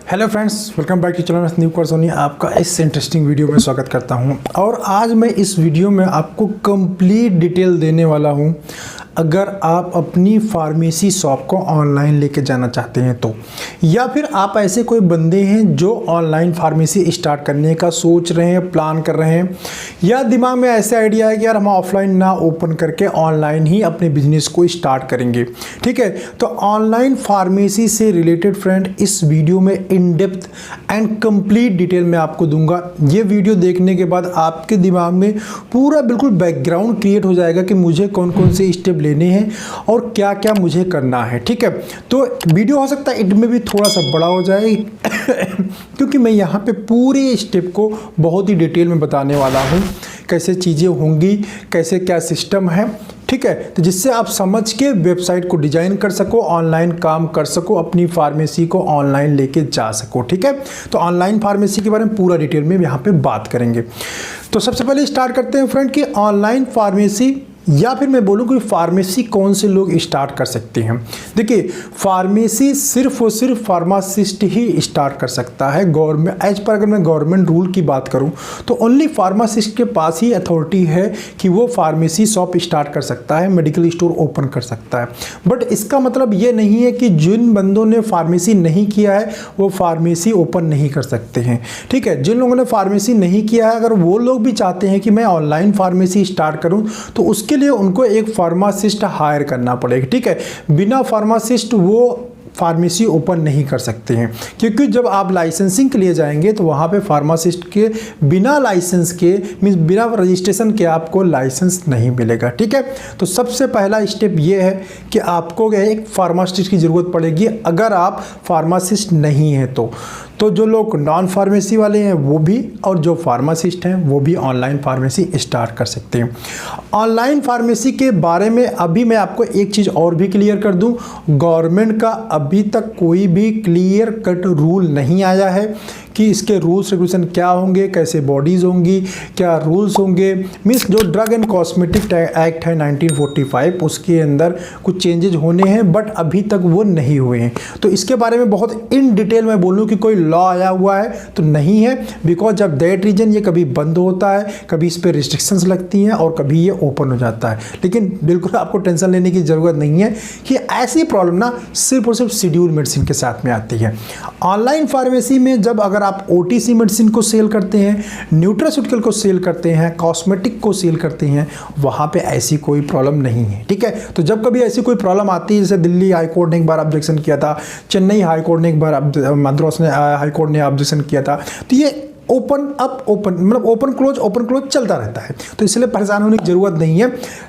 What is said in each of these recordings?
Hello friends, welcome back to channel new course Soni. आपका इस interesting video में स्वागत करता हूं। और आज मैं इस वीडियो में आपको कंप्लीट डिटेल देने वाला हूं। अगर आप अपनी फार्मेसी शॉप को ऑनलाइन लेके जाना चाहते हैं तो, या फिर आप ऐसे कोई बंदे हैं जो ऑनलाइन फार्मेसी स्टार्ट करने का सोच रहे हैं, प्लान कर रहे हैं, या दिमाग में ऐसे आइडिया है कि यार हम ऑफलाइन ना ओपन करके ऑनलाइन ही अपने बिजनेस को स्टार्ट करेंगे। ठीक है, तो ऑनलाइन फार्मेसी से रिलेटेड फ्रेंड इस वीडियो में in depth and complete detail में आपको दूंगा। ये वीडियो देखने के बाद आपके दिमाग में पूरा बिल्कुल बैकग्राउंड क्रिएट हो जाएगा कि मुझे कौन कौन से स्टेप लेने हैं और क्या क्या मुझे करना है। ठीक है, तो वीडियो हो सकता है इनमें भी थोड़ा सा बड़ा हो जाए क्योंकि मैं यहाँ पे पूरे स्टेप को बहुत ही डिटेल में बताने वाला हूँ, कैसे चीज़ें होंगी, कैसे क्या सिस्टम है। ठीक है, तो जिससे आप समझ के वेबसाइट को डिजाइन कर सको, ऑनलाइन काम कर सको, अपनी फार्मेसी को ऑनलाइन लेके जा सको। ठीक है, तो ऑनलाइन फार्मेसी के बारे में पूरा डिटेल में यहाँ पे बात करेंगे। तो सबसे पहले स्टार्ट करते हैं फ्रेंड कि ऑनलाइन फार्मेसी, या फिर मैं बोलूँ कि फार्मेसी कौन से लोग स्टार्ट कर सकते हैं। देखिए, फार्मेसी सिर्फ और सिर्फ फार्मासिस्ट ही स्टार्ट कर सकता है। गवर्नमेंट एज पर अगर मैं गवर्नमेंट रूल की बात करूं तो ओनली फार्मासिस्ट के पास ही अथॉरिटी है कि वो फार्मेसी शॉप स्टार्ट कर सकता है, मेडिकल स्टोर ओपन कर सकता है। बट इसका मतलब ये नहीं है कि जिन बंदों ने फार्मेसी नहीं किया है वो फार्मेसी ओपन नहीं कर सकते हैं। ठीक है, जिन लोगों ने फार्मेसी नहीं किया है, अगर वो लोग भी चाहते हैं कि मैं ऑनलाइन फार्मेसी स्टार्ट करूँ तो उसके लिए उनको एक फार्मासिस्ट हायर करना पड़ेगा। ठीक है, बिना फार्मासिस्ट वो फार्मेसी ओपन नहीं कर सकते हैं, क्योंकि जब आप लाइसेंसिंग के लिए जाएंगे तो वहाँ पे फार्मासिस्ट के बिना लाइसेंस के मीन्स बिना रजिस्ट्रेशन के आपको लाइसेंस नहीं मिलेगा। ठीक है, तो सबसे पहला स्टेप ये है कि आपको एक फार्मासिस्ट की ज़रूरत पड़ेगी अगर आप फार्मासिस्ट नहीं हैं तो जो लोग नॉन फार्मेसी वाले हैं वो भी, और जो फार्मासिस्ट हैं वो भी ऑनलाइन फार्मेसी स्टार्ट कर सकते हैं। ऑनलाइन फार्मेसी के बारे में अभी मैं आपको एक चीज़ और भी क्लियर कर दूं, गवर्नमेंट का अभी तक कोई भी क्लियर कट रूल नहीं आया है कि इसके रूल्स रेगुलेशन क्या होंगे, कैसे बॉडीज़ होंगी, क्या रूल्स होंगे। मीन्स जो ड्रग एंड कॉस्मेटिक एक्ट है 1945 उसके अंदर कुछ चेंजेज होने हैं, बट अभी तक वो नहीं हुए हैं। तो इसके बारे में बहुत इन डिटेल मैं बोलूँ कि कोई लॉ आया हुआ है तो नहीं है, बिकॉज जब दैट रीजन ये कभी बंद होता है, कभी इस पर रिस्ट्रिक्शंस लगती हैं और कभी ये ओपन हो जाता है। लेकिन बिल्कुल आपको टेंशन लेने की ज़रूरत नहीं है कि ऐसी प्रॉब्लम ना सिर्फ और सिर्फ शेड्यूल मेडिसिन के साथ में आती है। ऑनलाइन फार्मेसी में जब अगर आप ओटीसी मेडिसिन को सेल करते हैं, न्यूट्रास्यूटिकल को सेल करते हैं, कॉस्मेटिक को सेल करते हैं, वहाँ पे ऐसी कोई प्रॉब्लम नहीं है। ठीक है, तो जब कभी ऐसी कोई प्रॉब्लम आती है, जैसे दिल्ली हाई कोर्ट ने एक बार ऑब्जेक्शन किया था, चेन्नई हाई कोर्ट ने एक बार, मद्रास ने हाई कोर्ट ने ऑब्जेक्शन किया था, तो ये ओपन अप ओपन मतलब ओपन क्लोज चलता रहता है, तो इसलिए परेशान होने की ज़रूरत नहीं है।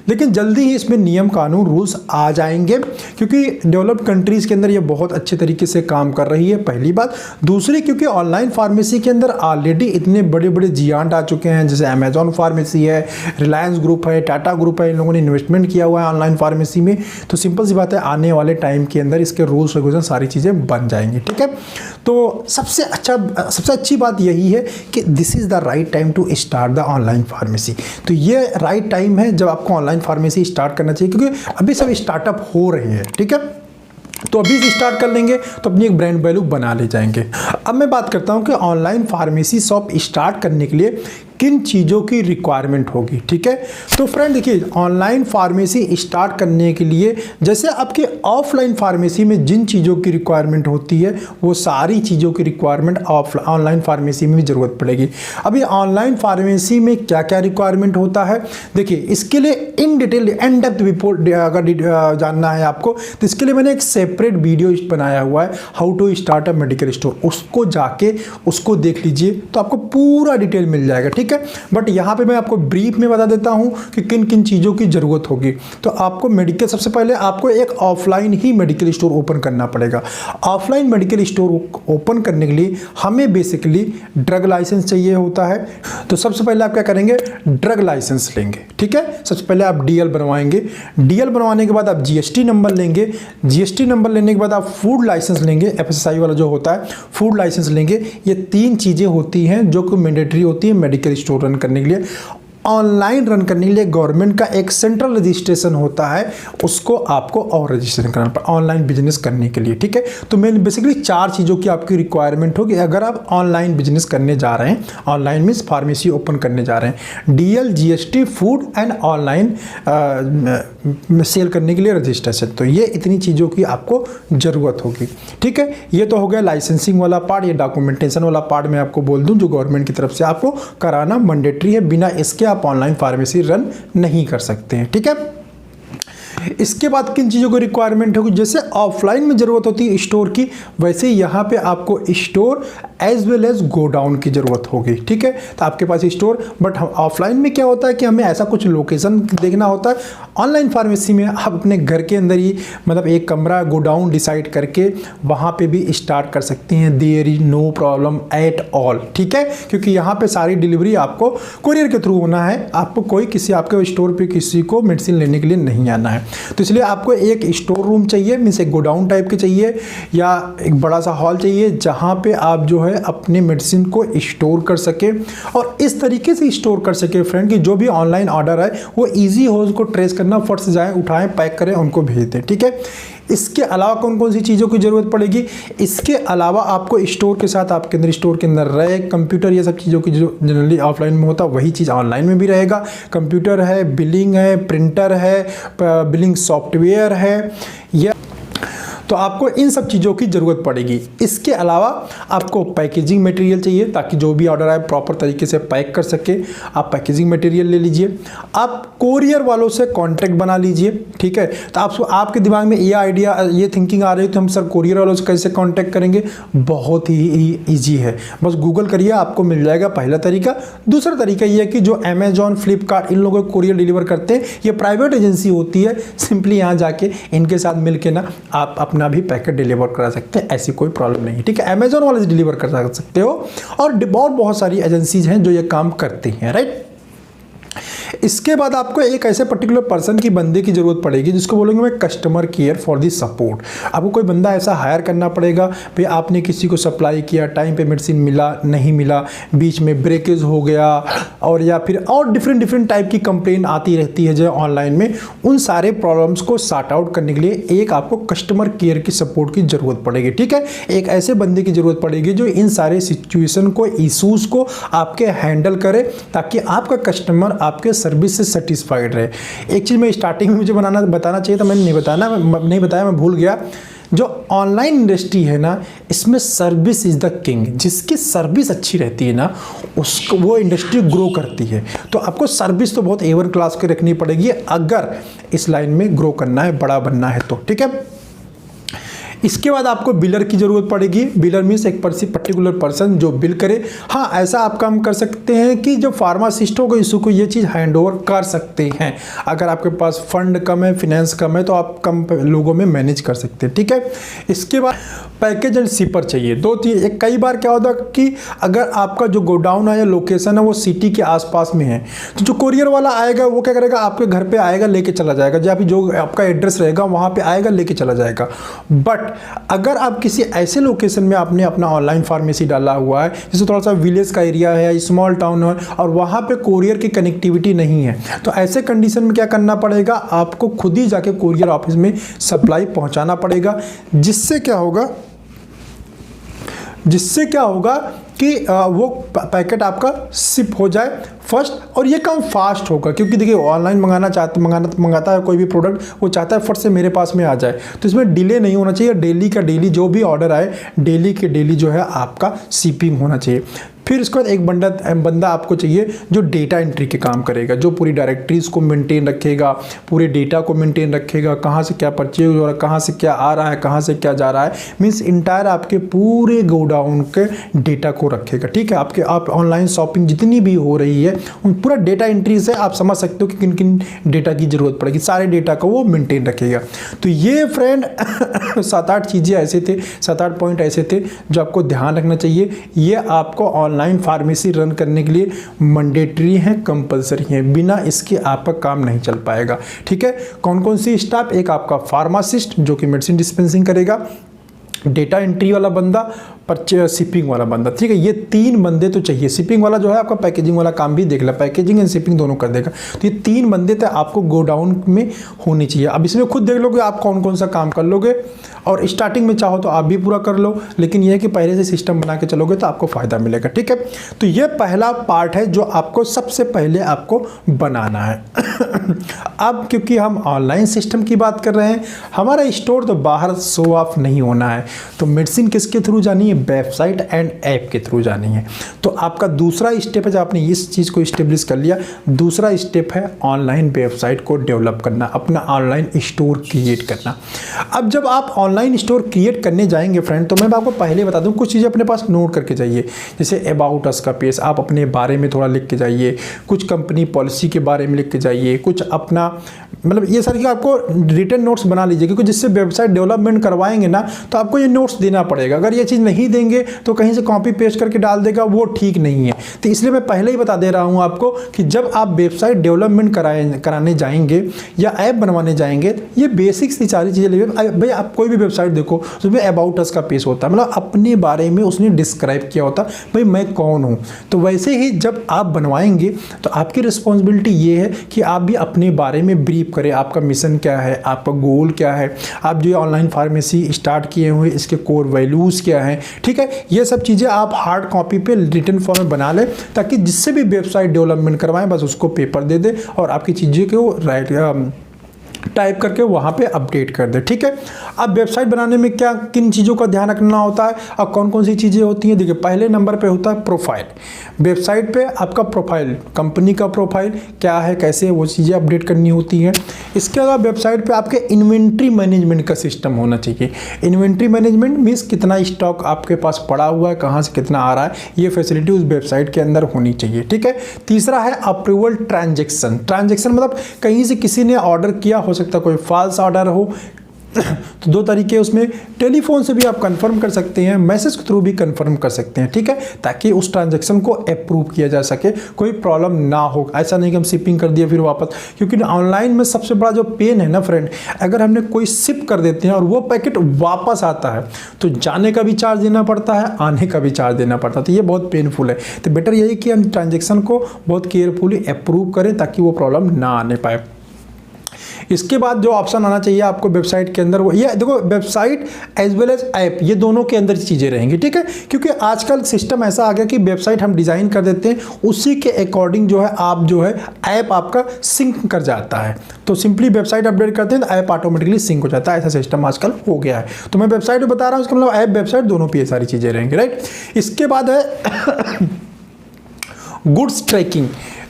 लेकिन जल्दी ही इसमें नियम कानून रूल्स आ जाएंगे, क्योंकि डेवलप्ड कंट्रीज़ के अंदर ये बहुत अच्छे तरीके से काम कर रही है, पहली बात। दूसरी, क्योंकि ऑनलाइन फार्मेसी के अंदर ऑलरेडी इतने बड़े बड़े जियांट आ चुके हैं, जैसे अमेजॉन फार्मेसी है, रिलायंस ग्रुप है, टाटा ग्रुप है, इन लोगों ने इन्वेस्टमेंट किया हुआ है ऑनलाइन फार्मेसी में। तो सिंपल सी बात है, आने वाले टाइम के अंदर इसके रूल्स रेगुलेशन सारी चीज़ें बन जाएंगी। ठीक है, तो सबसे अच्छी बात यही है कि this is the right time to start the online pharmacy. तो ये राइट टाइम है जब आपको ऑनलाइन फार्मेसी स्टार्ट करना चाहिए, क्योंकि अभी सब स्टार्टअप हो रहे हैं। ठीक है, तो अभी से स्टार्ट कर लेंगे तो अपनी एक ब्रांड वैल्यू बना ले जाएंगे। अब मैं बात करता हूं कि ऑनलाइन फार्मेसी शॉप स्टार्ट करने के लिए किन चीज़ों की रिक्वायरमेंट होगी। ठीक है, तो फ्रेंड देखिए, ऑनलाइन फार्मेसी स्टार्ट करने के लिए जैसे आपके ऑफलाइन फार्मेसी में जिन चीज़ों की रिक्वायरमेंट होती है वो सारी चीज़ों की रिक्वायरमेंट ऑनलाइन फार्मेसी में भी ज़रूरत पड़ेगी। अभी ऑनलाइन फार्मेसी में क्या क्या रिक्वायरमेंट होता है, देखिए इसके लिए in detail in depth report अगर जानना है आपको तो इसके लिए मैंने एक सेपरेट वीडियो बनाया हुआ है, how to start a medical store. उसको जाके उसको देख लीजिए तो आपको पूरा डिटेल मिल जाएगा। ठीक है, बट यहाँ पे मैं आपको ब्रीफ में बता देता हूँ कि किन किन चीज़ों की ज़रूरत होगी। तो आपको मेडिकल, सबसे पहले आपको एक ऑफलाइन ही मेडिकल स्टोर ओपन करना पड़ेगा। ऑफलाइन मेडिकल स्टोर ओपन करने के लिए हमें बेसिकली ड्रग लाइसेंस चाहिए होता है। तो सबसे पहले आप क्या करेंगे, ड्रग लाइसेंस लेंगे। ठीक है, सबसे पहले आप डीएल बनवाएंगे। डीएल बनवाने के बाद आप जीएसटी नंबर लेंगे। जीएसटी नंबर लेने के बाद आप फूड लाइसेंस लेंगे, एफएसएसआई वाला जो होता है, फूड लाइसेंस लेंगे। ये तीन चीज़ें होती हैं जो कि मैंडेटरी होती है मेडिकल स्टोर रन करने के लिए। ऑनलाइन रन करने के लिए गवर्नमेंट का एक सेंट्रल रजिस्ट्रेशन होता है, उसको आपको और रजिस्ट्रेशन करना पड़ता है ऑनलाइन बिजनेस करने के लिए, ठीक है। तो मेन बेसिकली 4 चीज़ों की आपकी रिक्वायरमेंट होगी अगर आप ऑनलाइन बिजनेस करने जा रहे हैं। ऑनलाइन मीन्स फार्मेसी ओपन करने जा रहे हैं, DL GST food and online sale करने के लिए रजिस्ट्रेशन। तो ये इतनी चीज़ों की आपको ज़रूरत होगी, ठीक है। ये तो हो गया लाइसेंसिंग वाला पार्ट। ये डॉक्यूमेंटेशन वाला पार्ट मैं आपको बोल दूं जो गवर्नमेंट की तरफ से आपको कराना मैंडेटरी है, बिना इसके आप ऑनलाइन फार्मेसी रन नहीं कर सकते हैं, ठीक है। इसके बाद किन चीज़ों की रिक्वायरमेंट होगी, जैसे ऑफलाइन में ज़रूरत होती है स्टोर की, वैसे यहाँ पे आपको store as well as godown की ज़रूरत होगी, ठीक है। तो आपके पास स्टोर, बट हम ऑफलाइन में क्या होता है कि हमें ऐसा कुछ लोकेशन देखना होता है। ऑनलाइन फार्मेसी में आप अपने घर के अंदर ही मतलब एक कमरा गोडाउन डिसाइड करके वहाँ पे भी स्टार्ट कर सकते हैं, there is no problem at all, ठीक है। क्योंकि यहाँ पे सारी डिलीवरी आपको कुरियर के थ्रू होना है, आपको कोई किसी आपके स्टोर पे किसी को मेडिसिन लेने के लिए नहीं आना है। तो इसलिए आपको एक स्टोर रूम चाहिए, मीन्स एक गोडाउन टाइप के चाहिए, या एक बड़ा सा हॉल चाहिए जहाँ पे आप जो है अपने मेडिसिन को स्टोर कर सके, और इस तरीके से स्टोर कर सके फ्रेंड कि जो भी ऑनलाइन ऑर्डर है वो ईजी हो, उसको ट्रेस करना, फट से जाएँ उठाएँ पैक करें उनको भेज दें, ठीक है। इसके अलावा कौन कौन सी चीज़ों की ज़रूरत पड़ेगी, इसके अलावा आपको स्टोर के साथ आपके अंदर स्टोर के अंदर रैक, कंप्यूटर, ये सब चीज़ों की जो जनरली ऑफलाइन में होता है वही चीज़ ऑनलाइन में भी रहेगा। कंप्यूटर है, बिलिंग है, प्रिंटर है, बिलिंग सॉफ्टवेयर है, या तो आपको इन सब चीज़ों की ज़रूरत पड़ेगी। इसके अलावा आपको पैकेजिंग मटेरियल चाहिए ताकि जो भी ऑर्डर आए प्रॉपर तरीके से पैक कर सके, आप पैकेजिंग मटेरियल ले लीजिए। आप कोरियर वालों से कॉन्ट्रैक्ट बना लीजिए, ठीक है। तो आपके दिमाग में ये आइडिया, ये थिंकिंग आ रही है तो हम सर कोरियर वालों से कैसे कॉन्टैक्ट करेंगे, बहुत ही ईजी है, बस गूगल करिए आपको मिल जाएगा पहला तरीका। दूसरा तरीका ये है कि जो अमेजॉन, फ्लिपकार्ट इन लोगों को कोरियर डिलीवर करते हैं, ये प्राइवेट एजेंसी होती है, सिंपली यहाँ जाके इनके साथ मिलके ना आप अपना भी पैकेट डिलीवर करा सकते हैं, ऐसी कोई प्रॉब्लम नहीं है, ठीक है। अमेजॉन वाले से डिलीवर कर सकते हो, और बहुत सारी एजेंसीज हैं जो ये काम करती हैं, राइट। इसके बाद आपको एक ऐसे पर्टिकुलर पर्सन की, बंदे की जरूरत पड़ेगी जिसको बोलेंगे मैं customer care for the support. आपको कोई बंदा ऐसा हायर करना पड़ेगा, भाई आपने किसी को सप्लाई किया, टाइम पे मेडिसिन मिला नहीं मिला, बीच में ब्रेकेज हो गया, और या फिर और डिफरेंट टाइप की कंप्लेन आती रहती है जो ऑनलाइन में, उन सारे प्रॉब्लम्स को सॉर्ट आउट करने के लिए एक आपको कस्टमर केयर की सपोर्ट की जरूरत पड़ेगी, ठीक है। एक ऐसे बंदे की जरूरत पड़ेगी जो इन सारे सिचुएशन को, इशूज़ को आपके हैंडल करे, ताकि आपका कस्टमर आपके सर्विस से सेटिस्फाइड रहे। एक चीज़ मैं स्टार्टिंग में मुझे बताना चाहिए था, मैंने नहीं बताया, मैं भूल गया। जो ऑनलाइन इंडस्ट्री है ना, इसमें सर्विस इज़ द किंग। जिसकी सर्विस अच्छी रहती है ना, उसको वो इंडस्ट्री ग्रो करती है। तो आपको सर्विस तो बहुत A1 क्लास की रखनी पड़ेगी अगर इस लाइन में ग्रो करना है, बड़ा बनना है तो, ठीक है। इसके बाद आपको बिलर की जरूरत पड़ेगी। बिलर मीन्स एक पर्टिकुलर पर्सन जो बिल करे। हाँ, ऐसा आप काम कर सकते हैं कि जो फार्मासिस्टों को इशू को ये चीज़ हैंड ओवर कर सकते हैं। अगर आपके पास फंड कम है, फिनेंस कम है, तो आप कम लोगों में मैनेज कर सकते हैं, ठीक है। इसके बाद पैकेज एंड शिपर चाहिए। दो चीज़, एक कई बार क्या होता है कि अगर आपका जो गोडाउन है या लोकेशन है वो सिटी के आसपास में है, तो जो कोरियर वाला आएगा वो क्या करेगा, आपके घर पे आएगा, लेके चला जाएगा, जहाँ भी जो आपका एड्रेस रहेगा वहाँ पे आएगा, लेके चला जाएगा। बट अगर आप किसी ऐसे लोकेशन में आपने अपना ऑनलाइन फार्मेसी डाला हुआ है, जैसे थोड़ा सा विलेज का एरिया है, स्मॉल टाउन है, और वहाँ पे कोरियर की कनेक्टिविटी नहीं है, तो ऐसे कंडीशन में क्या करना पड़ेगा, आपको खुद ही जाके कोरियर ऑफिस में सप्लाई पहुँचाना पड़ेगा। जिससे क्या होगा कि वो पैकेट आपका शिप हो जाए फर्स्ट, और ये काम फास्ट होगा। क्योंकि देखिए ऑनलाइन मंगाता है कोई भी प्रोडक्ट, वो चाहता है फट से मेरे पास में आ जाए, तो इसमें डिले नहीं होना चाहिए। डेली का डेली जो भी ऑर्डर आए, डेली के डेली जो है आपका शिपिंग होना चाहिए। फिर इसके बाद एक बंदा आपको चाहिए जो डेटा एंट्री के काम करेगा, जो पूरी डायरेक्टरीज को मेंटेन रखेगा, पूरे डेटा को मेंटेन रखेगा, कहाँ से क्या परचेज हो रहा है, कहाँ से क्या आ रहा है, कहाँ से क्या जा रहा है, मीन्स इंटायर आपके पूरे गोडाउन के डेटा को रखेगा, ठीक है। आप ऑनलाइन शॉपिंग जितनी भी हो रही है उन पूरा डेटा एंट्री से आप समझ सकते हो कि किन किन डेटा की जरूरत पड़ेगी, सारे डेटा को वो मेंटेन रखेगा। तो ये फ्रेंड 7-8 चीज़ें ऐसे थे, 7-8 पॉइंट ऐसे थे जो आपको ध्यान रखना चाहिए। ये आपको ऑनलाइन फार्मेसी रन करने के लिए मैंडेटरी है, कंपलसरी है, बिना इसके आपका काम नहीं चल पाएगा, ठीक है। कौन कौन सी स्टाफ, एक आपका फार्मासिस्ट जो कि मेडिसिन डिस्पेंसिंग करेगा, डेटा एंट्री वाला बंदा, शिपिंग वाला बंदा, ठीक है। ये 3 बंदे तो चाहिए। शिपिंग वाला जो है आपका पैकेजिंग वाला काम भी देख ला, पैकेजिंग एंड शिपिंग दोनों कर देगा। तो ये 3 बंदे तो आपको गोडाउन में होनी चाहिए। अब इसमें खुद देख लोगे आप कौन कौन सा काम कर लोगे, और स्टार्टिंग में चाहो तो आप भी पूरा कर लो, लेकिन यह है कि पहले से सिस्टम बना के चलोगे तो आपको फ़ायदा मिलेगा, ठीक है। तो ये पहला पार्ट है जो आपको सबसे पहले आपको बनाना है। अब क्योंकि हम ऑनलाइन सिस्टम की बात कर रहे हैं, हमारा स्टोर तो बाहर शो ऑफ नहीं होना है, तो मेडिसिन किसके थ्रू जानी है? वेबसाइट एंड ऐप के थ्रू जानी है। तो आपका दूसरा स्टेप है, जब आपने इस चीज़ को इस्टेब्लिश कर लिया, दूसरा स्टेप है ऑनलाइन वेबसाइट को डेवलप करना, अपना ऑनलाइन स्टोर क्रिएट करना। अब जब आप ऑनलाइन स्टोर क्रिएट करने जाएंगे फ्रेंड, तो मैं आपको पहले बता दूं कुछ चीज़ें अपने पास नोट करके जाइए। जैसे अबाउट अस का पेज आप अपने बारे में थोड़ा लिख के जाइए, कुछ कंपनी पॉलिसी के बारे में लिख के जाइए, कुछ अपना मतलब ये सारी आपको रिटन नोट्स बना लीजिए, क्योंकि जिससे वेबसाइट डेवलपमेंट करवाएंगे ना तो आपको ये नोट्स देना पड़ेगा। अगर ये चीज़ नहीं देंगे तो कहीं से कॉपी पेस्ट करके डाल देगा, वो ठीक नहीं है। तो इसलिए मैं पहले ही बता दे रहा हूँ आपको कि जब आप वेबसाइट डेवलपमेंट कराने जाएंगे या ऐप बनवाने जाएंगे, ये बेसिक्स की सारी चीज़ें लीजिए। भाई आप कोई भी वेबसाइट देखो, उसमें अबाउट अस का पेज होता है, मतलब अपने बारे में उसने डिस्क्राइब किया होता भाई मैं कौन हूँ। तो वैसे ही जब आप बनवाएंगे तो आपकी रिस्पॉन्सिबिलिटी ये है कि आप भी अपने बारे में ब्रीफ करें, आपका मिशन क्या है, आपका गोल क्या है, आप जो ऑनलाइन फार्मेसी स्टार्ट किए हुए इसके कोर वैल्यूज़ क्या हैं, ठीक है। ये सब चीज़ें आप हार्ड कॉपी पे रिटन फॉर्म में बना लें, ताकि जिससे भी वेबसाइट डेवलपमेंट करवाएं बस उसको पेपर दे दे और आपकी चीज़ें को राइट टाइप करके वहाँ पे अपडेट कर दे, ठीक है। अब वेबसाइट बनाने में क्या किन चीज़ों का ध्यान रखना होता है और कौन कौन सी चीज़ें होती हैं? देखिए, पहले नंबर पे होता है प्रोफाइल। वेबसाइट पे आपका प्रोफाइल, कंपनी का प्रोफाइल क्या है, कैसे वो चीज़ें अपडेट करनी होती हैं। इसके अलावा वेबसाइट पे आपके इन्वेंट्री मैनेजमेंट का सिस्टम होना चाहिए। इन्वेंट्री मैनेजमेंट मीन्स कितना स्टॉक आपके पास पड़ा हुआ है, कहाँ से कितना आ रहा है, ये फैसिलिटी उस वेबसाइट के अंदर होनी चाहिए, ठीक है। तीसरा है अप्रूवल ट्रांजेक्शन। ट्रांजेक्शन मतलब कहीं से किसी ने ऑर्डर किया, हो सकता है कोई फॉल्स ऑर्डर हो, तो 2 तरीके उसमें, टेलीफोन से भी आप कंफर्म कर सकते हैं, मैसेज के थ्रू भी कंफर्म कर सकते हैं, ठीक है, ताकि उस ट्रांजैक्शन को अप्रूव किया जा सके, कोई प्रॉब्लम ना हो। ऐसा नहीं कि हम शिपिंग कर दिए फिर वापस, क्योंकि ऑनलाइन में सबसे बड़ा जो पेन है ना फ्रेंड, अगर हमने कोई शिप कर देते हैं और वो पैकेट वापस आता है तो जाने का भी चार्ज देना पड़ता है, आने का भी चार्ज देना पड़ता है, तो ये बहुत पेनफुल है। तो बेटर यही कि हम ट्रांजेक्शन को बहुत केयरफुली अप्रूव करें ताकि वो प्रॉब्लम ना आने पाए। इसके बाद जो ऑप्शन आना चाहिए आपको वेबसाइट के अंदर, वो ये देखो, website as well as app, ये दोनों के अंदर चीज़ें रहेंगी, ठीक है। क्योंकि आजकल सिस्टम ऐसा आ गया कि वेबसाइट हम डिज़ाइन कर देते हैं, उसी के अकॉर्डिंग जो है आप जो है ऐप आपका सिंक कर जाता है। तो सिंपली वेबसाइट अपडेट करते हैं तो ऐप ऑटोमेटिकली सिंक हो जाता है। ऐसा सिस्टम आजकल हो गया है। तो मैं वेबसाइट में बता रहा हूँ, इसका मतलब ऐप वेबसाइट दोनों पे ये सारी चीज़ें रहेंगी, राइट। इसके बाद है गुड्स ट्रैकिंग।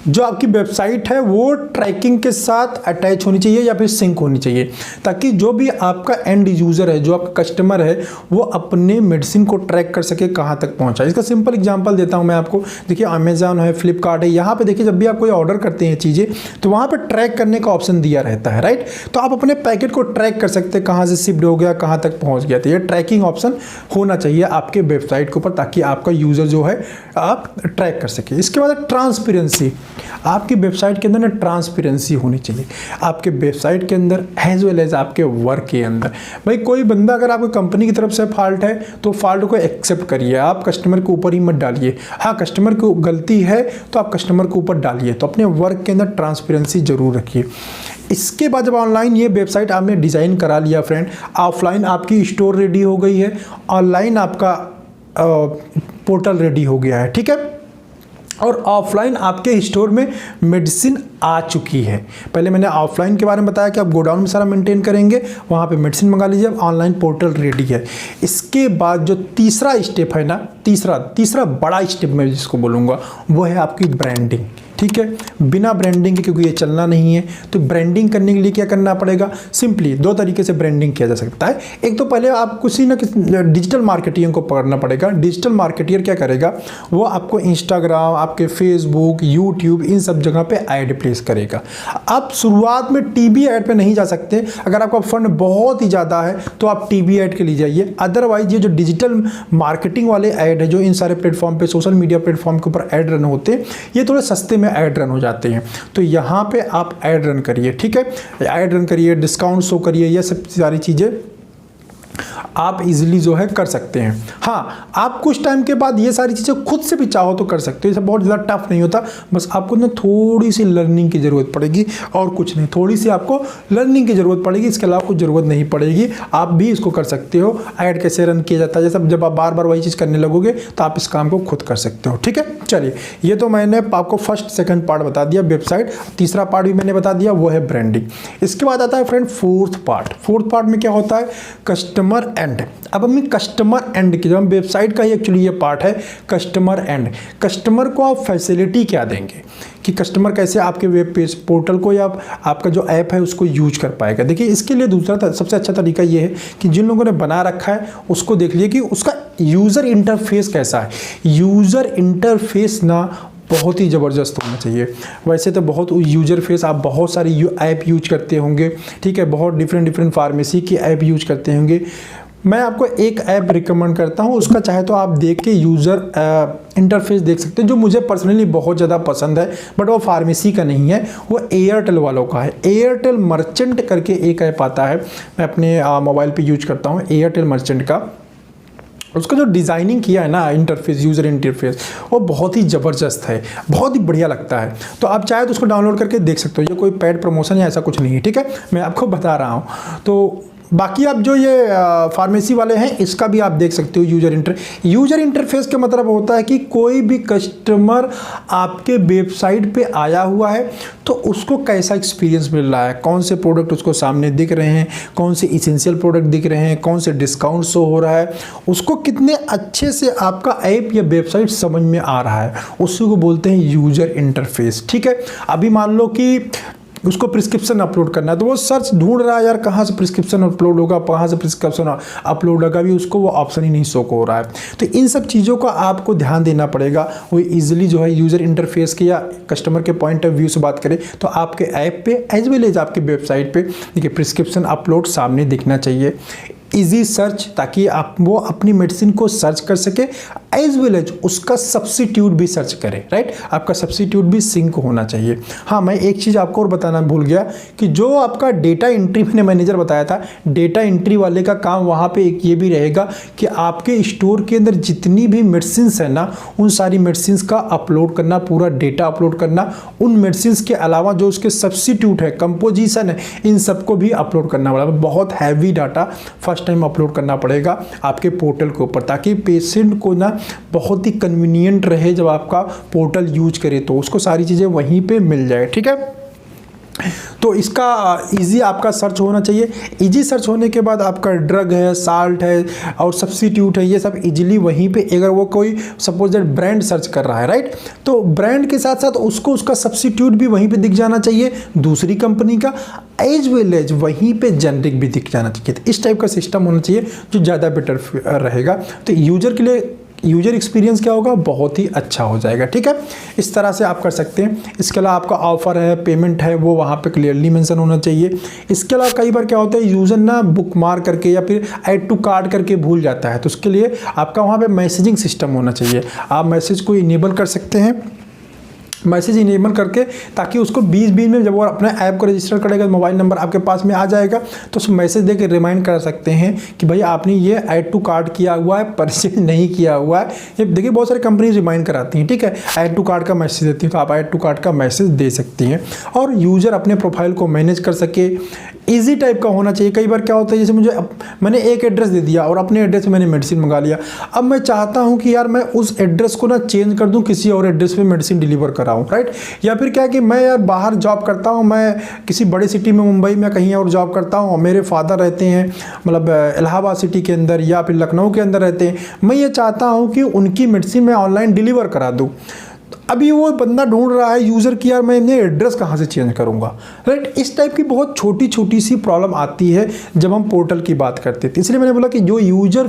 जो आपकी वेबसाइट है वो ट्रैकिंग के साथ अटैच होनी चाहिए या फिर सिंक होनी चाहिए, ताकि जो भी आपका एंड यूज़र है, जो आपका कस्टमर है, वो अपने मेडिसिन को ट्रैक कर सके कहाँ तक पहुँचा। इसका सिंपल एग्जांपल देता हूँ मैं आपको। देखिए, अमेज़ॉन है, फ्लिपकार्ट है, यहाँ पे देखिए जब भी आप कोई ऑर्डर करते हैं चीज़ें तो वहाँ पर ट्रैक करने का ऑप्शन दिया रहता है, राइट। तो आप अपने पैकेट को ट्रैक कर सकते हैं, कहाँ से शिफ्ट हो गया, कहाँ तक पहुँच गया। तो ये ट्रैकिंग ऑप्शन होना चाहिए आपके वेबसाइट के ऊपर, ताकि आपका यूज़र जो है आप ट्रैक कर सके। इसके बाद ट्रांसपेरेंसी। आपकी वेबसाइट के अंदर ना ट्रांसपेरेंसी होनी चाहिए, आपके वेबसाइट के अंदर एज वेल एज आपके वर्क के अंदर। भाई कोई बंदा अगर आपको कंपनी की तरफ से फॉल्ट है तो फॉल्ट को एक्सेप्ट करिए, आप कस्टमर के ऊपर ही मत डालिए। हाँ, कस्टमर को गलती है तो आप कस्टमर के ऊपर डालिए। तो अपने वर्क के अंदर ट्रांसपेरेंसी जरूर रखिए। इसके बाद जब ऑनलाइन ये वेबसाइट आपने डिज़ाइन करा लिया फ्रेंड, ऑफलाइन आपकी स्टोर रेडी हो गई है, ऑनलाइन आपका पोर्टल रेडी हो गया है, ठीक है। और ऑफलाइन आपके स्टोर में मेडिसिन आ चुकी है। पहले मैंने ऑफलाइन के बारे में बताया कि आप गोडाउन में सारा मेंटेन करेंगे, वहाँ पे मेडिसिन मंगा लीजिए, ऑनलाइन पोर्टल रेडी है। इसके बाद जो तीसरा स्टेप है ना, तीसरा बड़ा स्टेप मैं जिसको बोलूँगा वो है आपकी ब्रांडिंग, ठीक है। बिना ब्रांडिंग के क्योंकि ये चलना नहीं है, तो ब्रांडिंग करने के लिए क्या करना पड़ेगा? सिंपली 2 तरीके से ब्रांडिंग किया जा सकता है। एक तो पहले आप किसी ना किसी डिजिटल मार्केटिंग को पकड़ना पड़ेगा। डिजिटल मार्केटियर क्या करेगा? वो आपको इंस्टाग्राम, आपके फेसबुक, यूट्यूब, इन सब जगह पे ऐड प्लेस करेगा। आप शुरुआत में टीवी ऐड पे नहीं जा सकते। अगर आपका फंड बहुत ही ज़्यादा है तो आप टीवी ऐड के लिए जाइए। अदरवाइज ये जो डिजिटल मार्केटिंग वाले ऐड है, जो इन सारे प्लेटफॉर्म पे, सोशल मीडिया प्लेटफॉर्म के ऊपर ऐड रन होते हैं, ये थोड़े सस्ते ऐड रन हो जाते हैं। तो यहाँ पे आप ऐड रन करिए, ठीक है। ऐड रन करिए, डिस्काउंट शो करिए, ये सब सारी चीज़ें आप इजीली जो है कर सकते हैं। हाँ, आप कुछ टाइम के बाद ये सारी चीज़ें खुद से भी चाहो तो कर सकते हो, इसे बहुत ज़्यादा टफ नहीं होता, बस आपको ना थोड़ी सी लर्निंग की ज़रूरत पड़ेगी और कुछ नहीं, थोड़ी सी आपको लर्निंग की ज़रूरत पड़ेगी, इसके अलावा कुछ ज़रूरत नहीं पड़ेगी। आप भी इसको कर सकते हो। ऐड कैसे रन किया जाता है, जैसे जब आप बार बार वही चीज़ करने लगोगे तो आप इस काम को खुद कर सकते हो। ठीक है, चलिए, ये तो मैंने आपको फर्स्ट सेकंड पार्ट बता दिया, वेबसाइट। तीसरा पार्ट भी मैंने बता दिया, वो है ब्रांडिंग। इसके बाद आता है friend fourth part. Fourth part में क्या होता है, कस्टमर एंड। अब हम कस्टमर एंड की, जब हम वेबसाइट का ही एक्चुअली ये पार्ट है, कस्टमर एंड। कस्टमर को आप फैसिलिटी क्या देंगे कि कस्टमर कैसे आपके वेब पेज पोर्टल को या आपका जो ऐप है उसको यूज कर पाएगा। देखिए, इसके लिए दूसरा सबसे अच्छा तरीका ये है कि जिन लोगों ने बना रखा है उसको देख लिए कि उसका यूज़र इंटरफेस कैसा है। यूज़र इंटरफेस ना बहुत ही ज़बरदस्त होना चाहिए। वैसे तो बहुत यूजर फेस, आप बहुत सारी ऐप यूज करते होंगे, ठीक है, बहुत डिफरेंट फार्मेसी की ऐप यूज करते होंगे। मैं आपको एक ऐप रिकमेंड करता हूं, उसका चाहे तो आप देख के यूज़र इंटरफेस देख सकते हैं, जो मुझे पर्सनली बहुत ज़्यादा पसंद है, बट वो फार्मेसी का नहीं है, वो एयरटेल वालों का है। एयरटेल मर्चेंट करके एक ऐप आता है, मैं अपने मोबाइल पे यूज करता हूँ एयरटेल मर्चेंट का। उसका जो डिज़ाइनिंग किया है ना इंटरफेस, यूज़र इंटरफेस, वो बहुत ही ज़बरदस्त है, बहुत ही बढ़िया लगता है। तो आप चाहे तो उसको डाउनलोड करके देख सकते हो, ये कोई पेड प्रमोशन या ऐसा कुछ नहीं है, ठीक है, मैं आपको बता रहा हूँ। तो बाकी आप जो ये फार्मेसी वाले हैं, इसका भी आप देख सकते हो यूजर इंटरफेस का मतलब होता है कि कोई भी कस्टमर आपके वेबसाइट पे आया हुआ है तो उसको कैसा एक्सपीरियंस मिल रहा है, कौन से प्रोडक्ट उसको सामने दिख रहे हैं, कौन से इसेंशियल प्रोडक्ट दिख रहे हैं, कौन से डिस्काउंट शो हो रहा है, उसको कितने अच्छे से आपका ऐप या वेबसाइट समझ में आ रहा है, उसी को बोलते हैं यूजर इंटरफेस। ठीक है, अभी मान लो कि उसको प्रिस्क्रिप्शन अपलोड करना है तो वो सर्च ढूंढ रहा है, यार कहाँ से प्रिस्क्रिप्शन अपलोड होगा, कहाँ से प्रिस्क्रिप्शन अपलोड होगा, भी उसको वो ऑप्शन ही नहीं शो हो रहा है। तो इन सब चीज़ों का आपको ध्यान देना पड़ेगा। वो इजीली जो है यूज़र इंटरफेस के या कस्टमर के पॉइंट ऑफ व्यू से बात करें तो आपके ऐप पे एज वेल एज आपके वेबसाइट पे देखिए प्रिस्क्रिप्शन अपलोड सामने दिखना चाहिए। इजी सर्च, ताकि आप वो अपनी मेडिसिन को सर्च कर सके, एज वेल एज उसका सब्स्टिट्यूट भी सर्च करें, राइट। आपका सब्स्टिट्यूट भी सिंक होना चाहिए। हाँ, मैं एक चीज़ आपको और बताना भूल गया कि जो आपका डेटा एंट्री मैंने मैनेजर बताया था, डेटा एंट्री वाले का काम वहाँ पे एक ये भी रहेगा कि आपके स्टोर के अंदर जितनी भी मेडिसिन है ना, उन सारी मेडिसिन का अपलोड करना, पूरा डेटा अपलोड करना, उन मेडिसिन के अलावा जो उसके सब्स्टिट्यूट है, कंपोजिशन है, इन सबको भी अपलोड करना पड़ेगा। बहुत heavy data first time upload करना पड़ेगा आपके पोर्टल के ऊपर, ताकि पेशेंट को ना बहुत ही कन्वीनियंट रहे जब आपका पोर्टल यूज करे तो उसको सारी चीज़ें वहीं पे मिल जाए। ठीक है, तो इसका इजी आपका सर्च होना चाहिए। इजी सर्च होने के बाद आपका ड्रग है, साल्ट है और सब्स्टिट्यूट है, ये सब इजीली वहीं पे, अगर वो कोई सपोज ब्रांड सर्च कर रहा है, राइट, तो ब्रांड के साथ साथ उसको उसका सब्स्टिट्यूट भी वहीं पे दिख जाना चाहिए, दूसरी कंपनी का, एज वेल एज वहीं पे जेनरिक भी दिख जाना चाहिए। तो इस टाइप का सिस्टम होना चाहिए जो ज़्यादा बेटर रहेगा। तो यूजर के लिए यूजर एक्सपीरियंस क्या होगा, बहुत ही अच्छा हो जाएगा। ठीक है, इस तरह से आप कर सकते हैं। इसके अलावा आपका ऑफर है, पेमेंट है, वो वहाँ पे क्लियरली मेंशन होना चाहिए। इसके अलावा कई बार क्या होता है, यूज़र ना बुक मार करके या फिर ऐड टू कार्ट करके भूल जाता है, तो उसके लिए आपका वहाँ पे मैसेजिंग सिस्टम होना चाहिए। आप मैसेज को इनेबल कर सकते हैं, मैसेज इनेबल करके, ताकि उसको 20-20 में जब वो अपने ऐप को रजिस्टर करेगा, मोबाइल नंबर आपके पास में आ जाएगा, तो उस मैसेज दे के रिमाइंड कर सकते हैं कि भाई आपने ये ऐड टू कार्ट किया हुआ है, परचेज नहीं किया हुआ है। ये देखिए बहुत सारी कंपनी रिमाइंड कराती हैं, ठीक है, ऐड टू कार्ट का मैसेज देती हैं, तो आप ऐड टू कार्ट का मैसेज दे सकती हैं और यूज़र अपने प्रोफाइल को मैनेज कर सके। ईजी टाइप का होना चाहिए। कई बार क्या होता है, जैसे मैंने एक एड्रेस दे दिया और अपने एड्रेस पे मैंने मेडिसिन मंगा लिया, अब मैं चाहता हूँ कि यार मैं उस एड्रेस को ना चेंज कर दूँ, किसी और एड्रेस पे मेडिसिन डिलीवर कराऊँ, राइट। या फिर क्या है कि मैं यार बाहर जॉब करता हूँ, मैं किसी बड़ी सिटी में, मुंबई में कहीं और जॉब करता हूँ, मेरे फादर रहते हैं मतलब इलाहाबाद सिटी के अंदर या फिर लखनऊ के अंदर रहते हैं, मैं ये चाहता हूँ कि उनकी मेडिसिन मैं ऑनलाइन डिलीवर करा दूँ। अभी वो बंदा ढूंढ रहा है यूज़र की, यार मैं इन्हें एड्रेस कहाँ से चेंज करूँगा, राइट। इस टाइप की बहुत छोटी छोटी सी प्रॉब्लम आती है जब हम पोर्टल की बात करते थे। इसलिए मैंने बोला कि जो यूज़र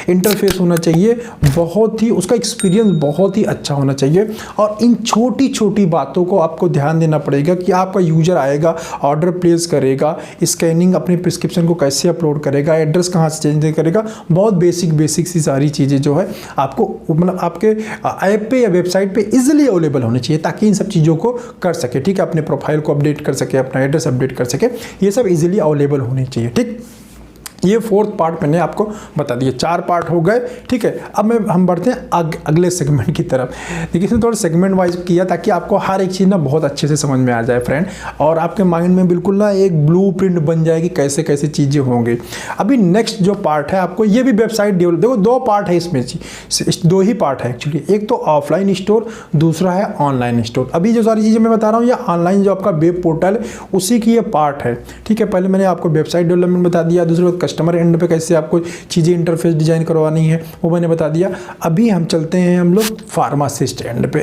इंटरफेस होना चाहिए, बहुत ही उसका एक्सपीरियंस बहुत ही अच्छा होना चाहिए। और इन छोटी छोटी बातों को आपको ध्यान देना पड़ेगा कि आपका यूज़र आएगा, ऑर्डर प्लेस करेगा, स्कैनिंग अपनी प्रिस्क्रिप्शन को कैसे अपलोड करेगा, एड्रेस कहाँ से चेंज करेगा, बहुत बेसिक सी सारी चीज़ें जो है आपको मतलब आपके ऐप पे या वेबसाइट इजीली अवेलेबल होनी चाहिए, ताकि इन सब चीज़ों को कर सके। ठीक है, अपने प्रोफाइल को अपडेट कर सके, अपना एड्रेस अपडेट कर सके, ये सब इजीली अवेलेबल होनी चाहिए। ठीक, ये फोर्थ पार्ट मैंने आपको बता दिया, 4 पार्ट हो गए, ठीक है। अब हम बढ़ते हैं अगले सेगमेंट की तरफ। देखिए इसमें थोड़ा सेगमेंट वाइज किया ताकि आपको हर एक चीज़ ना बहुत अच्छे से समझ में आ जाए फ्रेंड, और आपके माइंड में बिल्कुल ना एक ब्लूप्रिंट बन जाएगी कैसे कैसे चीज़ें होंगी। अभी नेक्स्ट जो पार्ट है आपको, ये भी वेबसाइट डेवलप, देखो 2 पार्ट है इसमें, 2 ही पार्ट है एक्चुअली, एक तो ऑफलाइन स्टोर, दूसरा है ऑनलाइन स्टोर। अभी जो सारी चीज़ें मैं बता रहा हूँ ये ऑनलाइन जो आपका वेब पोर्टल उसी की ये पार्ट है, ठीक है। पहले मैंने आपको वेबसाइट डेवलपमेंट बता दिया, दूसरे कस्टमर एंड पे कैसे आपको चीज़ें इंटरफेस डिजाइन करवानी है वो मैंने बता दिया। अभी हम चलते हैं हम लोग फार्मासिस्ट एंड पे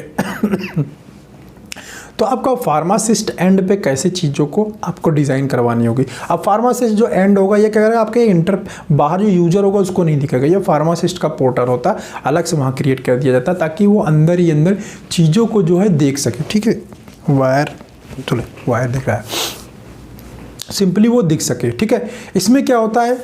तो आपका फार्मासिस्ट एंड पे कैसे चीज़ों को आपको डिज़ाइन करवानी होगी। अब फार्मासिस्ट जो एंड होगा ये क्या करेगा, आपके बाहर जो यूजर होगा उसको नहीं दिखेगा, ये फार्मासिस्ट का पोर्टल होता है, अलग से वहाँ क्रिएट कर दिया जाता है ताकि वो अंदर ही अंदर चीज़ों को जो है देख सके, ठीक है। वायर दिख रहा है, सिंपली वो दिख सके, ठीक है। इसमें क्या होता है,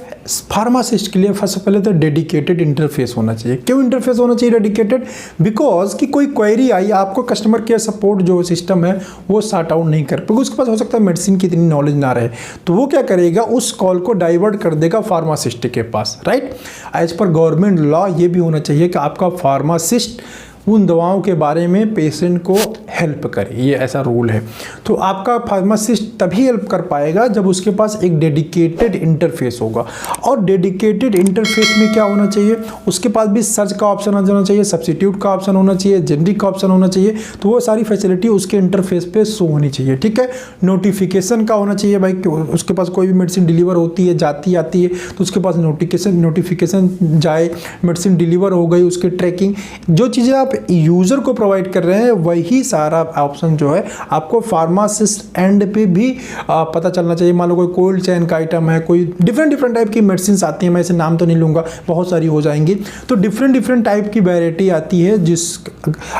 फार्मासिस्ट के लिए सबसे पहले तो डेडिकेटेड इंटरफेस होना चाहिए। क्यों इंटरफेस होना चाहिए डेडिकेटेड? बिकॉज कि कोई क्वेरी आई, आपको कस्टमर केयर सपोर्ट जो सिस्टम है वो सॉर्ट आउट नहीं कर पाएगा, उसके पास हो सकता है मेडिसिन की इतनी नॉलेज ना रहे, तो वो क्या करेगा, उस कॉल को डाइवर्ट कर देगा फार्मासिस्ट के पास, right. As per government law ये भी होना चाहिए कि आपका फार्मासिस्ट उन दवाओं के बारे में पेशेंट को हेल्प करे, ये ऐसा रूल है। तो आपका फार्मासिस्ट तभी हेल्प कर पाएगा जब उसके पास एक डेडिकेटेड इंटरफेस होगा, और डेडिकेटेड इंटरफेस में क्या होना चाहिए, उसके पास भी सर्च का ऑप्शन होना चाहिए, सब्स्टिट्यूट का ऑप्शन होना चाहिए, जेनरिक का ऑप्शन होना चाहिए, तो वो सारी फैसिलिटी उसके इंटरफेस पे शो होनी चाहिए, ठीक है। नोटिफिकेशन का होना चाहिए भाई, उसके पास कोई भी मेडिसिन डिलीवर होती है, जाती आती है, तो उसके पास नोटिफिकेशन जाए, मेडिसिन डिलीवर हो गई, उसकी ट्रैकिंग, जो चीज़ें आप यूजर को प्रोवाइड कर रहे हैं वही सारा ऑप्शन जो है आपको फार्मासिस्ट एंड पे भी पता चलना चाहिए। मान लो कोई कोल्ड चेन का आइटम है, कोई डिफरेंट टाइप की मेडिसिन आती हैं, मैं ऐसे नाम तो नहीं लूँगा, बहुत सारी हो जाएंगी, तो डिफरेंट टाइप की वैरायटी आती है,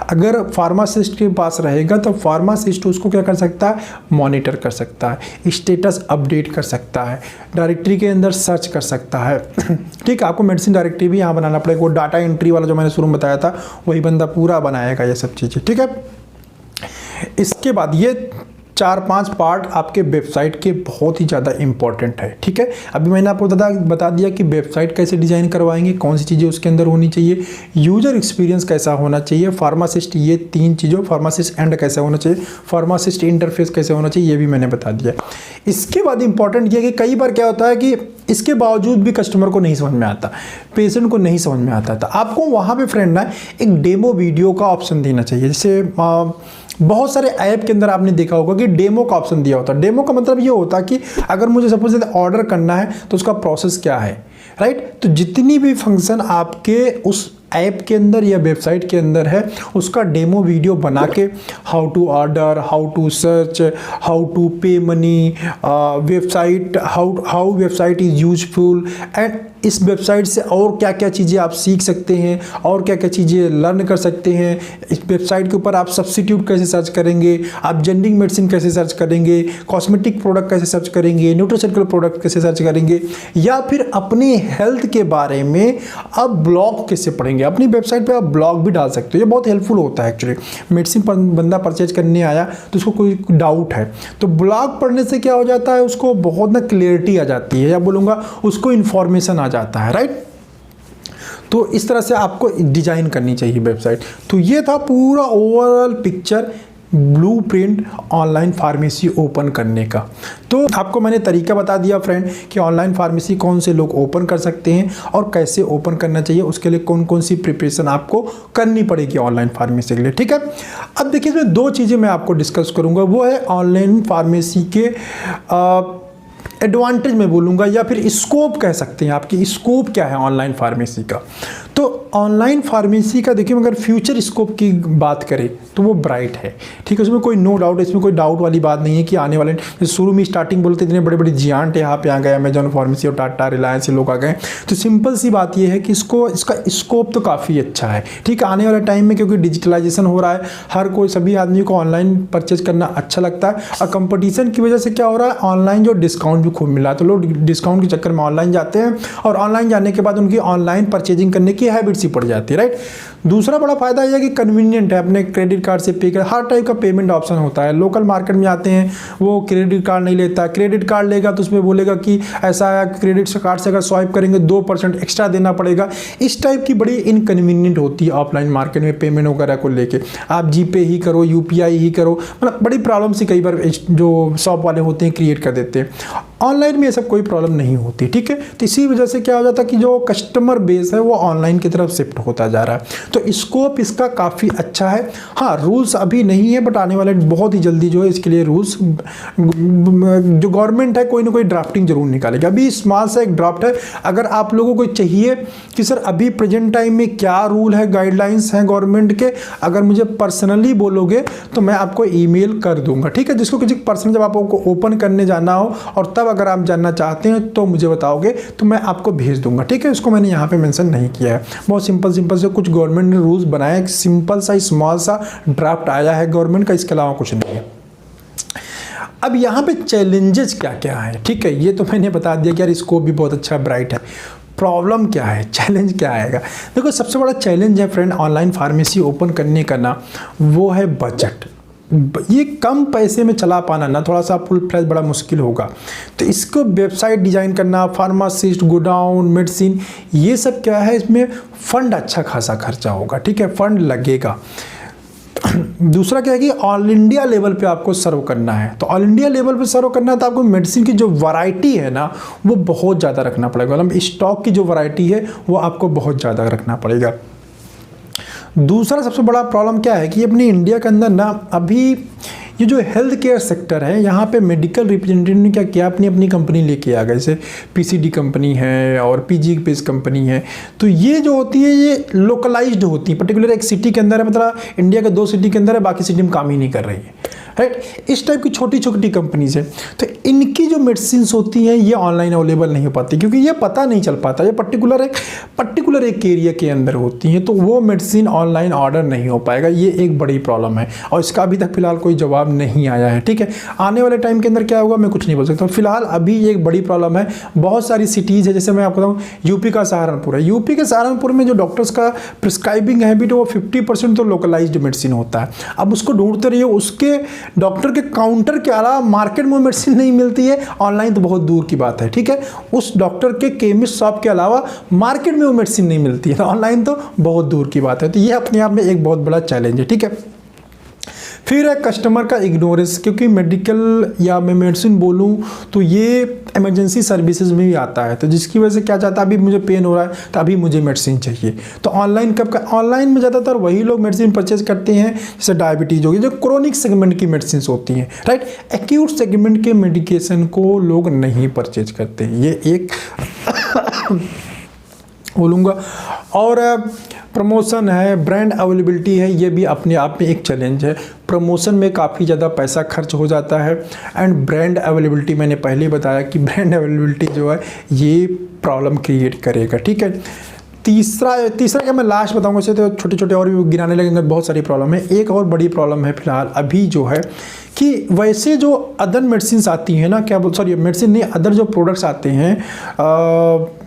अगर फार्मासिस्ट के पास रहेगा तो फार्मासिस्ट उसको क्या कर सकता है, मॉनिटर कर सकता है, स्टेटस अपडेट कर सकता है, डायरेक्टरी के अंदर सर्च कर सकता है, ठीक है। आपको मेडिसिन डायरेक्टरी भी यहाँ बनाना पड़ेगा, वो डाटा एंट्री वाला जो मैंने शुरू में बताया था वही बंदा पूरा बनाएगा ये सब चीज़ें, ठीक है। इसके बाद ये 4-5 पार्ट आपके वेबसाइट के बहुत ही ज़्यादा इंपॉर्टेंट है, ठीक है। अभी मैंने आपको बता दिया कि वेबसाइट कैसे डिज़ाइन करवाएंगे, कौन सी चीज़ें उसके अंदर होनी चाहिए, यूजर एक्सपीरियंस कैसा होना चाहिए, फार्मासिस्ट, ये 3 चीज़ों, फार्मासिस्ट एंड कैसा होना चाहिए, फार्मासिस्ट इंटरफेस कैसे होना चाहिए, ये भी मैंने बता दिया। इसके बाद इंपॉर्टेंट ये कि कई बार क्या होता है कि इसके बावजूद भी कस्टमर को नहीं समझ में आता, पेशेंट को नहीं समझ में आता, तो आपको वहाँ पे फ्रेंड ना एक डेमो वीडियो का ऑप्शन देना चाहिए। जैसे बहुत सारे ऐप के अंदर आपने देखा होगा कि डेमो का ऑप्शन दिया होता है। डेमो का मतलब ये होता है कि अगर मुझे सपोज ऑर्डर करना है तो उसका प्रोसेस क्या है, राइट। तो जितनी भी फंक्शन आपके उस ऐप के अंदर या वेबसाइट के अंदर है उसका डेमो वीडियो बना के, how to order, how to search, how to pay money, website, how website is useful, and इस वेबसाइट से और क्या क्या चीज़ें आप सीख सकते हैं, और क्या क्या चीज़ें लर्न कर सकते हैं। इस वेबसाइट के ऊपर आप सब्स्टिट्यूट कैसे सर्च करेंगे, आप जेनरिक मेडिसिन कैसे सर्च करेंगे, कॉस्मेटिक प्रोडक्ट कैसे सर्च करेंगे, न्यूट्रास्यूटिकल प्रोडक्ट कैसे सर्च करेंगे, या फिर अपने हेल्थ के बारे में आप ब्लॉग कैसे पढ़ेंगे। अपनी वेबसाइट पे आप ब्लॉग भी डाल सकते हो, ये बहुत हेल्पफुल होता है एक्चुअली। मेडिसिन बंदा परचेज करने आया तो उसको कोई डाउट है, तो ब्लॉग पढ़ने से क्या हो जाता है, उसको बहुत ना क्लियरिटी आ जाती है, या बोलूँगा उसको इन्फॉर्मेशन आ जाता है, राइट। तो इस तरह से आपको डिजाइन करनी चाहिए वेबसाइट। तो ये था पूरा overall picture, blueprint online pharmacy open करने का। तो आपको मैंने तरीका बता दिया फ्रेंड कि ऑनलाइन फार्मेसी कौन से लोग ओपन कर सकते हैं और कैसे ओपन करना चाहिए, उसके लिए कौन कौन सी प्रिपरेशन आपको करनी पड़ेगी ऑनलाइन फार्मेसी के लिए, ठीक है। अब देखिए इसमें 2 चीज़ें मैं आपको डिस्कस करूँगा, वो है ऑनलाइन फार्मेसी के एडवांटेज में बोलूँगा, या फिर स्कोप कह सकते हैं, आपकी स्कोप क्या है ऑनलाइन फार्मेसी का। तो ऑनलाइन फार्मेसी का देखिए अगर फ्यूचर स्कोप की बात करें तो वो ब्राइट है, ठीक है। उसमें कोई नो डाउट, इसमें कोई डाउट वाली बात नहीं है कि आने वाले, शुरू में स्टार्टिंग बोलते इतने बड़े बड़े जियांट यहाँ पे आ गए, अमेजॉन फार्मेसी और टाटा रिलायंस से लोग आ गए, तो सिंपल सी बात ये है कि इसका स्कोप तो काफ़ी अच्छा है, ठीक है। आने वाले टाइम में क्योंकि डिजिटलाइजेशन हो रहा है, हर कोई, सभी आदमी को ऑनलाइन परचेज करना अच्छा लगता है, और कंपटीशन की वजह से क्या हो रहा है, ऑनलाइन जो डिस्काउंट भी खूब मिला है, तो लोग डिस्काउंट के चक्कर में ऑनलाइन जाते हैं, और ऑनलाइन जाने के बाद उनकी ऑनलाइन परचेजिंग करने की हैबिट सी पड़ जाती है, राइट। दूसरा बड़ा फ़ायदा यह है कि कन्वीनियंट है, अपने क्रेडिट कार्ड से पे कर, हर टाइप का पेमेंट ऑप्शन होता है। लोकल मार्केट में आते हैं वो क्रेडिट कार्ड नहीं लेता, क्रेडिट कार्ड लेगा तो उसमें बोलेगा कि ऐसा है, क्रेडिट कार्ड से अगर स्वाइप करेंगे 2% एक्स्ट्रा देना पड़ेगा। इस टाइप की बड़ी इनकन्वीनियंट होती है ऑफलाइन मार्केट में पेमेंट वगैरह को लेके। आप जीपे ही करो, यूपीआई ही करो, मतलब बड़ी प्रॉब्लम सी कई बार जो शॉप वाले होते हैं क्रिएट कर देते हैं। ऑनलाइन में ये सब कोई प्रॉब्लम नहीं होती, ठीक है। तो इसी वजह से क्या हो जाता है कि जो कस्टमर बेस है वो ऑनलाइन की तरफ शिफ्ट होता जा रहा है। तो स्कोप इसका काफ़ी अच्छा है। हाँ, रूल्स अभी नहीं है, बट आने वाले बहुत ही जल्दी जो है इसके लिए रूल्स जो गवर्नमेंट है कोई ना कोई ड्राफ्टिंग जरूर निकालेगी। अभी स्मॉल सा एक ड्राफ्ट है। अगर आप लोगों को चाहिए कि सर अभी प्रेजेंट टाइम में क्या रूल है, गाइडलाइंस हैं गवर्नमेंट के, अगर मुझे पर्सनली बोलोगे तो मैं आपको ईमेल कर दूंगा, ठीक है। जिसको किसी पर्सनल जब आपको ओपन करने जाना हो और तब अगर आप जानना चाहते हैं तो मुझे बताओगे तो मैं आपको भेज दूंगा, ठीक है। इसको मैंने यहाँ पे मेंशन नहीं किया है। बहुत सिंपल से कुछ गवर्नमेंट ने रूल्स बनाए, सिंपल सा स्मॉल सा ड्राफ्ट आया है गवर्नमेंट का, इसके अलावा कुछ नहीं है। अब यहाँ पे चैलेंजेस क्या क्या है, ठीक है। ये तो मैंने बता दिया कि यार स्कोप भी बहुत अच्छा ब्राइट है। प्रॉब्लम क्या है, चैलेंज क्या आएगा? देखो, सबसे बड़ा चैलेंज है फ्रेंड ऑनलाइन फार्मेसी ओपन करने का ना, वो है बजट। ये कम पैसे में चला पाना ना थोड़ा सा फुल फ्लैश बड़ा मुश्किल होगा। तो इसको वेबसाइट डिज़ाइन करना, फार्मासिस्ट, गोडाउन, मेडिसिन, ये सब क्या है, इसमें फंड अच्छा खासा खर्चा होगा, ठीक है, फंड लगेगा। दूसरा क्या है कि ऑल इंडिया लेवल पे आपको सर्व करना है। तो ऑल इंडिया लेवल पे सर्व करना है तो आपको मेडिसिन की जो वैरायटी है ना वो बहुत ज़्यादा रखना पड़ेगा। मतलब स्टॉक की जो वैरायटी है वो आपको बहुत ज़्यादा रखना पड़ेगा। दूसरा सबसे बड़ा प्रॉब्लम क्या है कि अपनी इंडिया के अंदर ना अभी ये जो हेल्थ केयर सेक्टर है, यहाँ पे मेडिकल रिप्रेजेंटेटिव ने क्या किया, अपनी कंपनी लेके आ गए। जैसे पीसीडी कंपनी है और पीजी बेस्ड कंपनी है। तो ये जो होती है ये लोकलाइज्ड होती है, पर्टिकुलर एक सिटी के अंदर है, मतलब इंडिया के 2 सिटी के अंदर है, बाकी सिटी में काम ही नहीं कर रही है, राइट। इस टाइप की छोटी छोटी कंपनीज है। तो इनकी जो मेडिसिन होती हैं ये ऑनलाइन अवेलेबल नहीं हो पाती, क्योंकि ये पता नहीं चल पाता, ये पर्टिकुलर एक एरिया के अंदर होती हैं, तो वो मेडिसिन ऑनलाइन ऑर्डर नहीं हो पाएगा। ये एक बड़ी प्रॉब्लम है और इसका अभी तक फिलहाल कोई जवाब नहीं आया है, ठीक है। आने वाले टाइम के अंदर क्या होगा मैं कुछ नहीं बोल सकता। फिलहाल अभी ये एक बड़ी प्रॉब्लम है। बहुत सारी सिटीज़ है, जैसे मैं आपको बताऊँ यूपी का सहारनपुर है। यूपी के सहारनपुर में जो डॉक्टर्स का प्रिस्क्राइबिंग है भी तो वो 50% तो लोकलाइज्ड मेडिसिन होता है। अब उसको ढूंढते रहिए, उसके डॉक्टर के काउंटर के अलावा मार्केट में मेडिसिन नहीं मिलती है। ऑनलाइन तो बहुत दूर की बात है, ठीक है। उस डॉक्टर के केमिस्ट शॉप के अलावा मार्केट में वो मेडिसिन नहीं मिलती है, ऑनलाइन तो बहुत दूर की बात है। तो ये अपने आप में एक बहुत बड़ा चैलेंज है, ठीक है। फिर है कस्टमर का इग्नोरेंस, क्योंकि मेडिकल या मैं मेडिसिन बोलूँ तो ये इमरजेंसी सर्विसेज में भी आता है। तो जिसकी वजह से क्या चाहता है, अभी मुझे पेन हो रहा है तो अभी मुझे मेडिसिन चाहिए। तो ऑनलाइन ऑनलाइन में ज़्यादातर वही लोग मेडिसिन परचेज करते हैं जैसे डायबिटीज़ होगी, जो क्रोनिक सेगमेंट की मेडिसिन होती हैं, राइट। एक्यूट सेगमेंट के मेडिकेशन को लोग नहीं परचेज करते, ये एक बोलूँगा। और प्रमोशन है, ब्रांड अवेलेबिलिटी है, ये भी अपने आप में एक चैलेंज है। प्रमोशन में काफ़ी ज़्यादा पैसा खर्च हो जाता है। एंड ब्रांड अवेलेबिलिटी मैंने पहले ही बताया कि ब्रांड अवेलेबिलिटी जो है ये प्रॉब्लम क्रिएट करेगा, ठीक है। तीसरा क्या मैं लास्ट बताऊंगा, इसे तो छोटे छोटे और भी गिनाने लगेंगे, बहुत सारी प्रॉब्लम है। एक और बड़ी प्रॉब्लम है फिलहाल अभी जो है कि वैसे जो अदर मेडिसिन आती हैं ना, मेडिसिन नहीं, अदर जो प्रोडक्ट्स आते हैं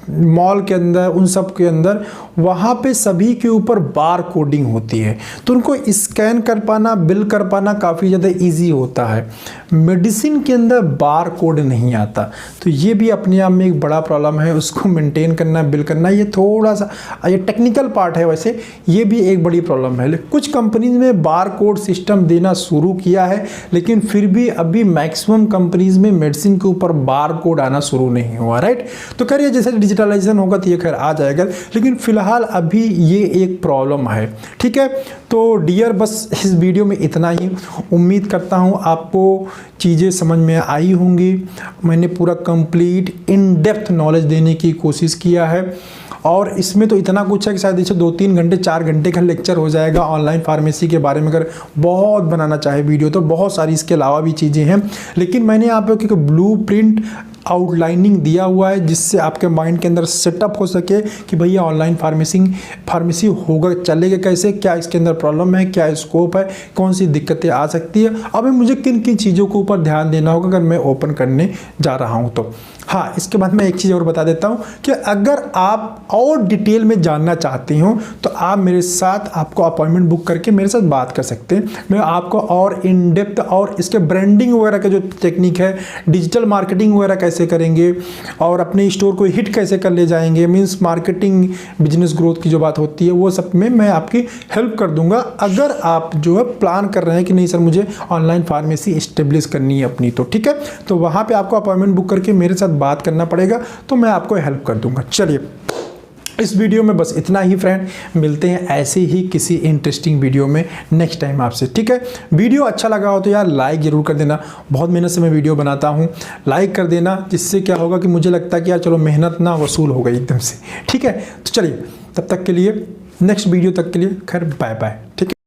मॉल के अंदर, उन सब के अंदर, वहाँ पे सभी के ऊपर बार कोडिंग होती है। तो उनको स्कैन कर पाना, बिल कर पाना काफ़ी ज़्यादा इजी होता है। मेडिसिन के अंदर बार कोड नहीं आता, तो ये भी अपने आप में एक बड़ा प्रॉब्लम है। उसको मेंटेन करना, बिल करना, ये थोड़ा सा ये टेक्निकल पार्ट है। वैसे ये भी एक बड़ी प्रॉब्लम है। कुछ कंपनीज में बार कोड सिस्टम देना शुरू किया है, लेकिन फिर भी अभी मैक्सिमम कंपनीज में मेडिसिन के ऊपर बार कोड आना शुरू नहीं हुआ, राइट। तो खैर ये जैसे डिजिटलाइजेशन होगा तो ये खैर आ जाएगा, लेकिन फिलहाल अभी ये एक प्रॉब्लम है, ठीक है। तो डियर, बस इस वीडियो में इतना ही। उम्मीद करता हूँ आपको चीज़ें समझ में आई होंगी। मैंने पूरा कंप्लीट इन डेप्थ नॉलेज देने की कोशिश किया है, और इसमें तो इतना कुछ है कि शायद इसे 2-3 घंटे 4 घंटे का लेक्चर हो जाएगा ऑनलाइन फार्मेसी के बारे में। अगर बहुत बनाना चाहे वीडियो तो बहुत सारी इसके अलावा भी चीज़ें हैं, लेकिन मैंने यहाँ पे एक ब्लूप्रिंट आउटलाइनिंग दिया हुआ है जिससे आपके माइंड के अंदर सेटअप हो सके कि भैया ऑनलाइन फार्मेसी होगा, चलेगा कैसे, क्या इसके अंदर प्रॉब्लम है, क्या स्कोप है, कौन सी दिक्कतें आ सकती है, अब मुझे किन किन चीज़ों के ऊपर ध्यान देना होगा अगर मैं ओपन करने जा रहा हूँ तो। हाँ, इसके बाद मैं एक चीज़ और बता देता हूँ कि अगर आप और डिटेल में जानना चाहते हो तो आप मेरे साथ आपको अपॉइंटमेंट बुक करके मेरे साथ बात कर सकते हैं। मैं आपको और इन डेप्थ और इसके ब्रांडिंग वगैरह का जो टेक्निक है, डिजिटल मार्केटिंग वगैरह कैसे करेंगे और अपने स्टोर को हिट कैसे कर ले जाएंगे, मीन्स मार्केटिंग बिजनेस ग्रोथ की जो बात होती है वो सब में मैं आपकी हेल्प कर दूंगा। अगर आप जो है प्लान कर रहे हैं कि नहीं सर मुझे ऑनलाइन फार्मेसी इस्टेब्लिश करनी है अपनी, तो ठीक है, तो वहाँ पे आपको अपॉइंटमेंट बुक करके मेरे साथ बात करना पड़ेगा, तो मैं आपको हेल्प कर दूंगा। चलिए इस वीडियो में बस इतना ही फ्रेंड, मिलते हैं ऐसे ही किसी इंटरेस्टिंग वीडियो में नेक्स्ट टाइम आपसे, ठीक है। वीडियो अच्छा लगा हो तो यार लाइक ज़रूर कर देना, बहुत मेहनत से मैं वीडियो बनाता हूँ, लाइक कर देना, जिससे क्या होगा कि मुझे लगता है कि यार चलो मेहनत ना वसूल हो गई एकदम से, ठीक है। तो चलिए तब तक के लिए, नेक्स्ट वीडियो तक के लिए खैर बाय बाय, ठीक है।